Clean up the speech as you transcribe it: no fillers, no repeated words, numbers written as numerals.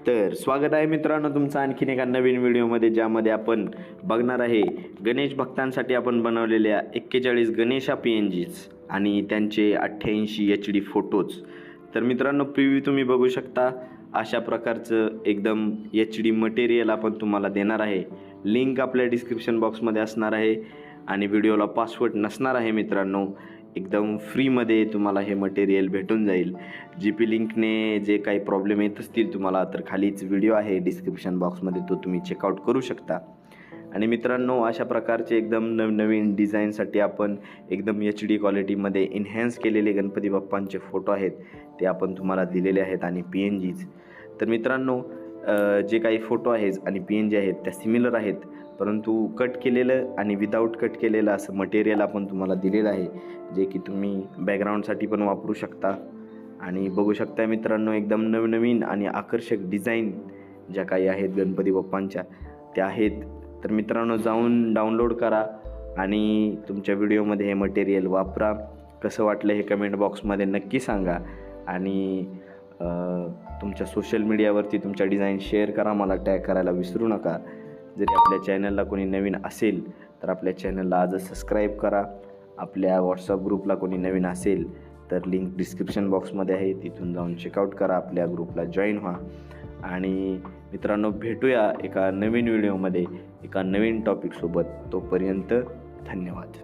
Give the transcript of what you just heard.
तर स्वागत आहे मित्रांनो तुमचं आणखीन एका नवीन व्हिडिओमध्ये, ज्यामध्ये आपण बघणार आहे गणेश भक्तांसाठी आपण बनवलेल्या 41 गणेशा PNGs आणि त्यांचे 88 HD फोटोज. तर मित्रांनो, प्रिव्ह्यू तुम्ही बघू शकता. अशा प्रकारचं एकदम HD मटेरियल आपण तुम्हाला देणार आहे. लिंक आपल्या डिस्क्रिप्शन बॉक्समध्ये असणार आहे आणि व्हिडिओला पासवर्ड नसणार आहे मित्रांनो. एकदम फ्रीमध्ये तुम्हाला हे मटेरियल भेटून जाईल. GP लिंकने जे काही प्रॉब्लेम येत असतील तुम्हाला, तर खालीच व्हिडिओ आहे डिस्क्रिप्शन बॉक्समध्ये, तो तुम्ही चेकआउट करू शकता. आणि मित्रांनो, अशा प्रकारचे एकदम नवनवीन डिझाईनसाठी आपण एकदम HD क्वालिटीमध्ये एन्हॅन्स केलेले गणपती बाप्पांचे फोटो आहेत, ते आपण तुम्हाला दिलेले आहेत आणि PNGs. तर मित्रांनो, जे काही फोटो आहेत आणि PNG आहेत त्या सिमिलर आहेत, परंतु कट केलेलं आणि विदाऊट कट केलेलं असं मटेरियल आपण तुम्हाला दिलेलं आहे, जे की तुम्ही बॅकग्राऊंडसाठी पण वापरू शकता. आणि बघू शकता मित्रांनो, एकदम नवनवीन आणि आकर्षक डिझाईन ज्या काही आहेत गणपती बाप्पांच्या त्या आहेत. तर मित्रांनो, जाऊन डाउनलोड करा आणि तुमच्या व्हिडिओमध्ये हे मटेरियल वापरा. कसं वाटलं हे कमेंट बॉक्समध्ये नक्की सांगा आणि तुमच्या सोशल मीडियावरती तुमच्या डिझाईन शेअर करा, मला टॅग करायला विसरू नका. जरी आपल्या चॅनलला कोणी नवीन असेल तर आपल्या चॅनलला आजच सबस्क्राईब करा. आपल्या व्हॉट्सअप ग्रुपला कोणी नवीन असेल तर लिंक डिस्क्रिप्शन बॉक्समध्ये आहे, तिथून जाऊन चेकआउट करा, आपल्या ग्रुपला जॉईन व्हा. आणि मित्रांनो, भेटूया एका नवीन व्हिडिओमध्ये एका नवीन टॉपिकसोबत. तोपर्यंत धन्यवाद.